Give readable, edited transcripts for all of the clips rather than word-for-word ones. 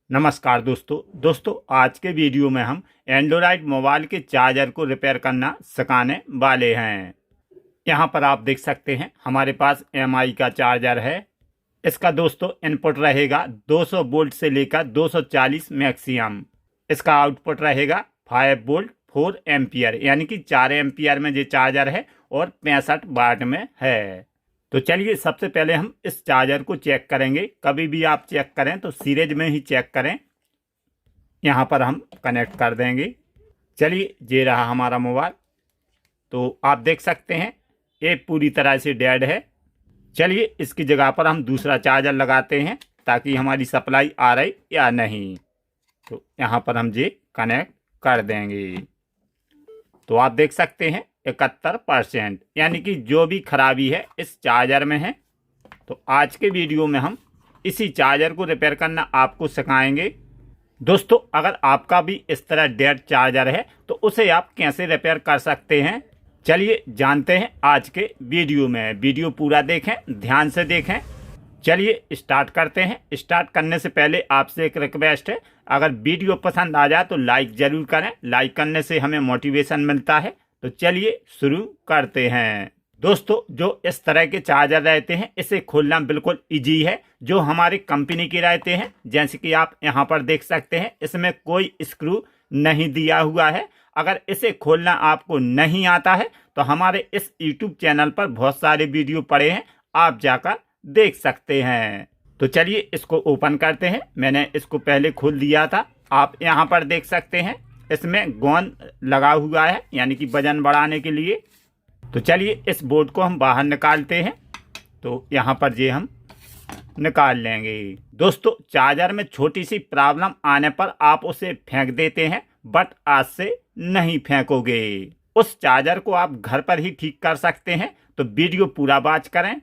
नमस्कार दोस्तों आज के वीडियो में हम एंड्रॉयड मोबाइल के चार्जर को रिपेयर करना सिखाने वाले हैं। यहाँ पर आप देख सकते हैं हमारे पास एमआई का चार्जर है। इसका दोस्तों इनपुट रहेगा 200 वोल्ट से लेकर 240 मैक्सिमम। इसका आउटपुट रहेगा 5 वोल्ट 4 एम्पियर, यानी कि 4 एम्पियर में ये चार्जर है और 65 वाट में है। तो चलिए सबसे पहले हम इस चार्जर को चेक करेंगे। कभी भी आप चेक करें तो सीरीज में ही चेक करें। यहाँ पर हम कनेक्ट कर देंगे। चलिए ये रहा हमारा मोबाइल। तो आप देख सकते हैं ये पूरी तरह से डेड है। चलिए इसकी जगह पर हम दूसरा चार्जर लगाते हैं ताकि हमारी सप्लाई आ रही या नहीं। तो यहाँ पर हम ये कनेक्ट कर देंगे। तो आप देख सकते हैं 71%, यानी कि जो भी खराबी है इस चार्जर में है। तो आज के वीडियो में हम इसी चार्जर को रिपेयर करना आपको सिखाएंगे। दोस्तों अगर आपका भी इस तरह डेड चार्जर है तो उसे आप कैसे रिपेयर कर सकते हैं, चलिए जानते हैं आज के वीडियो में। वीडियो पूरा देखें, ध्यान से देखें। चलिए स्टार्ट करते हैं। स्टार्ट करने से पहले आपसे एक रिक्वेस्ट है, अगर वीडियो पसंद आ जाए तो लाइक ज़रूर करें। लाइक करने से हमें मोटिवेशन मिलता है। तो चलिए शुरू करते हैं। दोस्तों जो इस तरह के चार्जर रहते हैं इसे खोलना बिल्कुल इजी है। जो हमारी कंपनी के रहते हैं, जैसे कि आप यहाँ पर देख सकते हैं, इसमें कोई स्क्रू नहीं दिया हुआ है। अगर इसे खोलना आपको नहीं आता है तो हमारे इस YouTube चैनल पर बहुत सारे वीडियो पड़े हैं, आप जाकर देख सकते हैं। तो चलिए इसको ओपन करते हैं। मैंने इसको पहले खोल दिया था। आप यहाँ पर देख सकते हैं इसमें गोंद लगा हुआ है, यानी कि वजन बढ़ाने के लिए। तो चलिए इस बोर्ड को हम बाहर निकालते हैं। तो यहाँ पर ये हम निकाल लेंगे। दोस्तों चार्जर में छोटी सी प्रॉब्लम आने पर आप उसे फेंक देते हैं, बट आज से नहीं फेंकोगे। उस चार्जर को आप घर पर ही ठीक कर सकते हैं। तो वीडियो पूरा वॉच करें।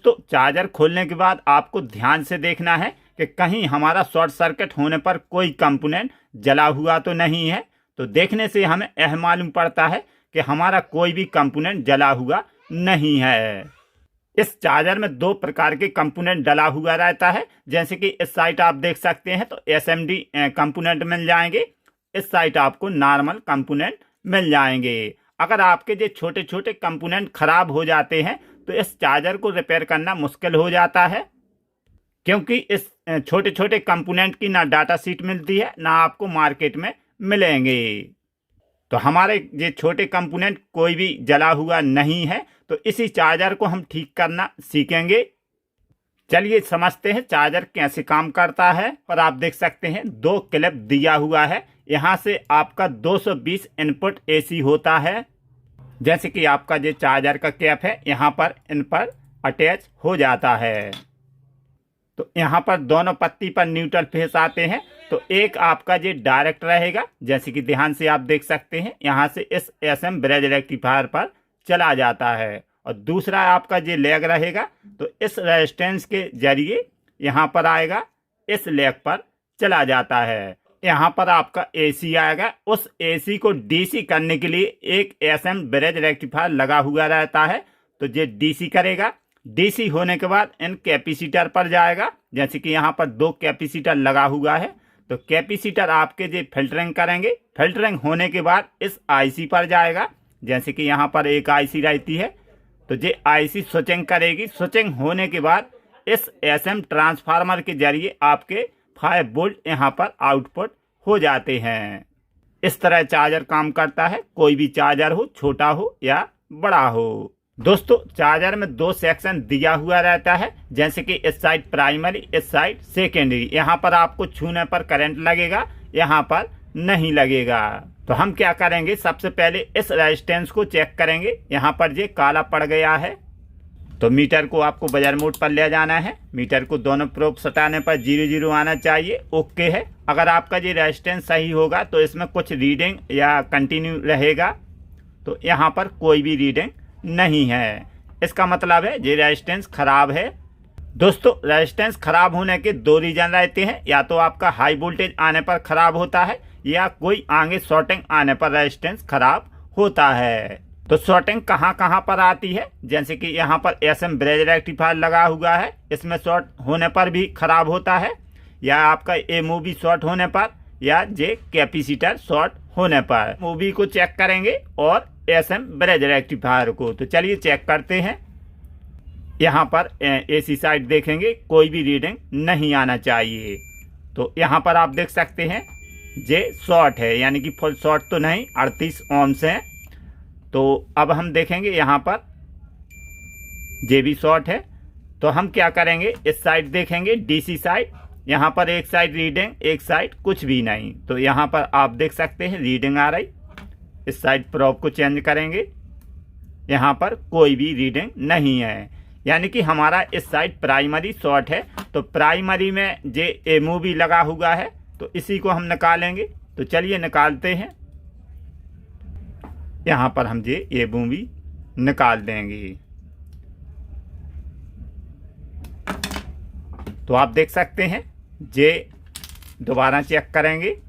तो चार्जर खोलने के बाद आपको ध्यान से देखना है कि कहीं हमारा शॉर्ट सर्किट होने पर कोई कंपोनेंट जला हुआ तो नहीं है। तो देखने से हमें यह मालूम पड़ता है कि हमारा कोई भी कंपोनेंट जला हुआ नहीं है। इस चार्जर में दो प्रकार के कंपोनेंट डला हुआ रहता है। जैसे कि इस साइड आप देख सकते हैं तो SMD कंपोनेंट मिल जाएंगे, इस साइड आपको नॉर्मल कंपोनेंट मिल जाएंगे। अगर आपके जो छोटे छोटे कंपोनेंट खराब हो जाते हैं तो इस चार्जर को रिपेयर करना मुश्किल हो जाता है, क्योंकि इस छोटे छोटे कंपोनेंट की ना डाटा शीट मिलती है ना आपको मार्केट में मिलेंगे। तो हमारे ये छोटे कंपोनेंट कोई भी जला हुआ नहीं है। तो इसी चार्जर को हम ठीक करना सीखेंगे। चलिए समझते हैं चार्जर कैसे काम करता है। पर आप देख सकते हैं 2 क्लिप दिया हुआ है। यहाँ से आपका 220 इनपुट AC होता है। जैसे कि आपका जो चार्जर का कैप है यहाँ पर इन पर अटैच हो जाता है। तो यहाँ पर दोनों पत्ती पर न्यूट्रल फेस आते हैं। तो एक आपका जो डायरेक्ट रहेगा, जैसे कि ध्यान से आप देख सकते हैं, यहाँ से इस SM ब्रिज रेक्टिफायर पर चला जाता है। और दूसरा आपका जो लेग रहेगा तो इस रेजिस्टेंस के जरिए यहाँ पर आएगा, इस लेग पर चला जाता है। यहाँ पर आपका AC आएगा। उस AC को DC करने के लिए एक SM ब्रिज रेक्टिफायर लगा हुआ रहता है। तो ये DC करेगा। DC होने के बाद इन कैपेसिटर पर जाएगा। जैसे कि यहाँ पर 2 कैपेसिटर लगा हुआ है। तो कैपेसिटर आपके जो फिल्टरिंग करेंगे, फिल्टरिंग होने के बाद इस IC पर जाएगा। जैसे कि यहाँ पर एक IC रहती है तो ये IC स्विचिंग करेगी। स्विचिंग होने के बाद इस SM ट्रांसफार्मर के जरिए आपके 5 वोल्ट यहाँ पर आउटपुट हो जाते हैं। इस तरह चार्जर काम करता है, कोई भी चार्जर हो, छोटा हो या बड़ा हो। दोस्तों चार्जर में 2 सेक्शन दिया हुआ रहता है। जैसे कि इस साइड प्राइमरी, इस साइड सेकेंडरी। यहाँ पर आपको छूने पर करंट लगेगा, यहाँ पर नहीं लगेगा। तो हम क्या करेंगे, सबसे पहले इस रेजिस्टेंस को चेक करेंगे। यहाँ पर ये काला पड़ गया है। तो मीटर को आपको बजर मोड पर ले जाना है। मीटर को दोनों प्रोब सटाने पर 0 आना चाहिए। ओके है। अगर आपका ये रेजिस्टेंस सही होगा तो इसमें कुछ रीडिंग या कंटिन्यू रहेगा। तो यहाँ पर कोई भी रीडिंग नहीं है, इसका मतलब है ये रेजिस्टेंस खराब है। दोस्तों रेजिस्टेंस खराब होने के 2 रीजन रहते हैं। या तो आपका हाई वोल्टेज आने पर खराब होता है या कोई आगे शॉर्टिंग आने पर रेजिस्टेंस खराब होता है। तो शॉर्टिंग कहाँ कहाँ पर आती है, जैसे कि यहाँ पर SM ब्रिज रेक्टिफायर लगा हुआ है, इसमें शॉर्ट होने पर भी खराब होता है। या आपका एमओबी शॉर्ट होने पर या जे कैपेसिटर शॉर्ट होने पर। एमओबी को चेक करेंगे और एसएम ब्रिज रेक्टिफायर को। तो चलिए चेक करते हैं। यहाँ पर एसी साइड देखेंगे, कोई भी रीडिंग नहीं आना चाहिए। तो यहाँ पर आप देख सकते हैं जे शॉर्ट है, यानी कि फुल शॉर्ट तो नहीं, 38 ohms है। तो अब हम देखेंगे यहाँ पर जे भी शॉर्ट है। तो हम क्या करेंगे, इस साइड देखेंगे डीसी साइड। यहाँ पर एक साइड रीडिंग, एक साइड कुछ भी नहीं। तो यहाँ पर आप देख सकते हैं रीडिंग आ रही। इस साइड प्रोब को चेंज करेंगे, यहाँ पर कोई भी रीडिंग नहीं है, यानी कि हमारा इस साइड प्राइमरी शॉर्ट है। तो प्राइमरी में जे एमओबी लगा हुआ है, तो इसी को हम निकालेंगे। तो चलिए निकालते हैं। यहाँ पर हम जे एमओबी निकाल देंगे। तो आप देख सकते हैं जे दोबारा चेक करेंगे।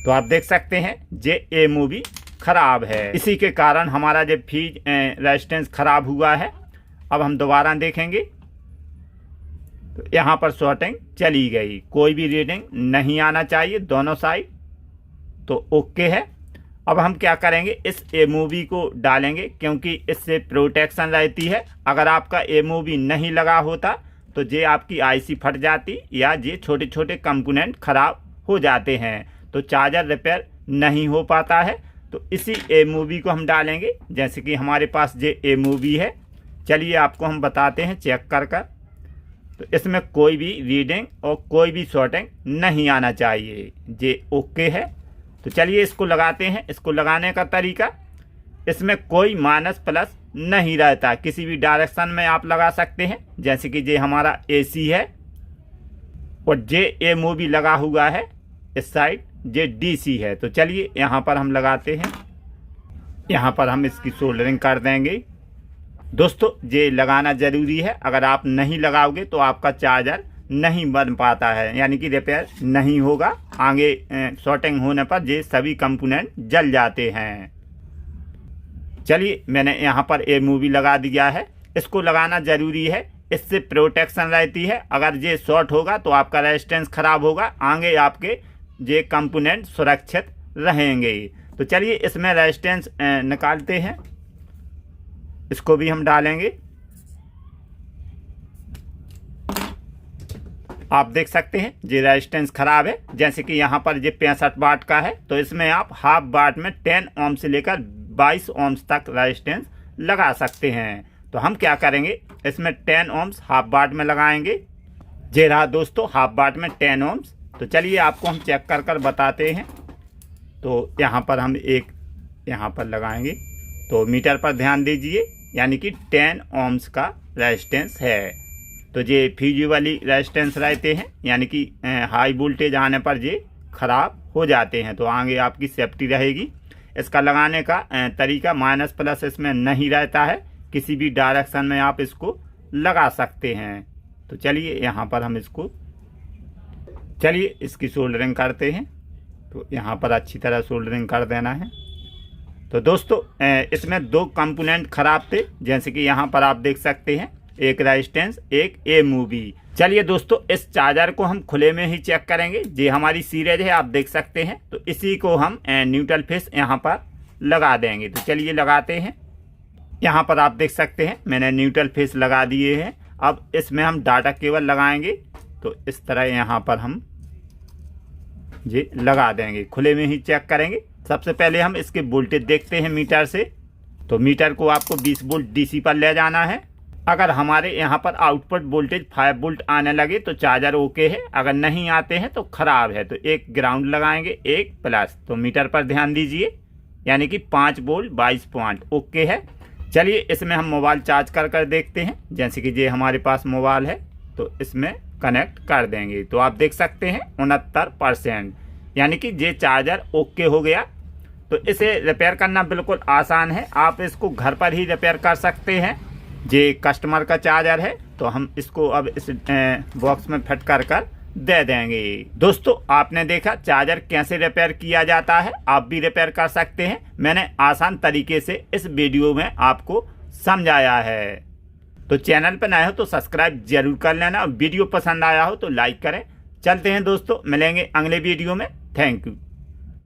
तो आप देख सकते हैं जे एमओबी खराब है, इसी के कारण हमारा जो फीज रेजिस्टेंस खराब हुआ है। अब हम दोबारा देखेंगे तो यहाँ पर शॉर्टिंग चली गई, कोई भी रीडिंग नहीं आना चाहिए दोनों साइड। तो ओके है। अब हम क्या करेंगे, इस एमओबी को डालेंगे, क्योंकि इससे प्रोटेक्शन रहती है। अगर आपका एमओबी नहीं लगा होता तो जे आपकी आईसी फट जाती या जे छोटे छोटे कंपोनेंट खराब हो जाते हैं, तो चार्जर रिपेयर नहीं हो पाता है। तो इसी एमओबी को हम डालेंगे, जैसे कि हमारे पास जे एमओबी है। चलिए आपको हम बताते हैं चेक कर कर। तो इसमें कोई भी रीडिंग और कोई भी शॉर्टिंग नहीं आना चाहिए, जे ओके है। तो चलिए इसको लगाते हैं। इसको लगाने का तरीका, इसमें कोई माइनस प्लस नहीं रहता, किसी भी डायरेक्शन में आप लगा सकते हैं। जैसे कि जे हमारा एसी है और जे एमओबी लगा हुआ है इस साइड, जे डीसी है। तो चलिए यहाँ पर हम लगाते हैं। यहाँ पर हम इसकी सोल्डरिंग कर देंगे। दोस्तों जे लगाना ज़रूरी है, अगर आप नहीं लगाओगे तो आपका चार्जर नहीं बन पाता है, यानी कि रिपेयर नहीं होगा। आगे शॉर्टिंग होने पर ये सभी कंपोनेंट जल जाते हैं। चलिए मैंने यहाँ पर एमओबी लगा दिया है। इसको लगाना ज़रूरी है, इससे प्रोटेक्शन रहती है। अगर ये शॉर्ट होगा तो आपका रेजिस्टेंस खराब होगा, आगे आपके ये कंपोनेंट सुरक्षित रहेंगे। तो चलिए इसमें रेजिस्टेंस निकालते हैं, इसको भी हम डालेंगे। आप देख सकते हैं ये रेजिस्टेंस खराब है। जैसे कि यहाँ पर ये 65 वाट का है, तो इसमें आप हाफ वाट में 10 ohms से लेकर 22 ohms तक रेजिस्टेंस लगा सकते हैं। तो हम क्या करेंगे, इसमें 10 ohms हाफ वाट में लगाएंगे। ये रहा दोस्तों हाफ वाट में 10 ohms। तो चलिए आपको हम चेक कर कर बताते हैं। तो यहाँ पर हम एक यहाँ पर लगाएंगे। तो मीटर पर ध्यान दीजिए, यानी कि 10 ohms का रेजिस्टेंस है। तो ये फ्यूज वाली रेजिस्टेंस रहते हैं, यानी कि हाई वोल्टेज आने पर ये ख़राब हो जाते हैं। तो आगे आपकी सेफ्टी रहेगी। इसका लगाने का तरीका माइनस प्लस इसमें नहीं रहता है, किसी भी डायरेक्शन में आप इसको लगा सकते हैं। तो चलिए यहाँ पर हम इसकी सोल्डरिंग करते हैं। तो यहाँ पर अच्छी तरह सोल्डरिंग कर देना है। तो दोस्तों इसमें 2 कंपोनेंट खराब थे, जैसे कि यहाँ पर आप देख सकते हैं, एक रेजिस्टेंस एक एमओबी। चलिए दोस्तों इस चार्जर को हम खुले में ही चेक करेंगे। ये हमारी सीरीज है, आप देख सकते हैं। तो इसी को हम न्यूट्रल फेस यहाँ पर लगा देंगे। तो चलिए लगाते हैं। यहाँ पर आप देख सकते हैं मैंने न्यूट्रल फेस लगा दिए हैं। अब इसमें हम डाटा केबल लगाएंगे। तो इस तरह यहाँ पर हम ये लगा देंगे, खुले में ही चेक करेंगे। सबसे पहले हम इसके वोल्टेज देखते हैं मीटर से। तो मीटर को आपको 20 वोल्ट डीसी पर ले जाना है। अगर हमारे यहाँ पर आउटपुट वोल्टेज 5 वोल्ट आने लगे तो चार्जर ओके है, अगर नहीं आते हैं तो ख़राब है। तो एक ग्राउंड लगाएंगे, एक प्लस। तो मीटर पर ध्यान दीजिए, यानी कि 5 वोल्ट 22 पॉइंट ओके है। चलिए इसमें हम मोबाइल चार्ज कर कर देखते हैं। जैसे कि ये हमारे पास मोबाइल है, तो इसमें कनेक्ट कर देंगे। तो आप देख सकते हैं 69%, यानी कि ये चार्जर ओके हो गया। तो इसे रिपेयर करना बिल्कुल आसान है, आप इसको घर पर ही रिपेयर कर सकते हैं। ये कस्टमर का चार्जर है, तो हम इसको अब इस बॉक्स में फिट कर कर दे देंगे। दोस्तों आपने देखा चार्जर कैसे रिपेयर किया जाता है, आप भी रिपेयर कर सकते हैं। मैंने आसान तरीके से इस वीडियो में आपको समझाया है। तो चैनल पर नए हो तो सब्सक्राइब जरूर कर लेना और वीडियो पसंद आया हो तो लाइक करें। चलते हैं दोस्तों, मिलेंगे अगले वीडियो में। Thank you.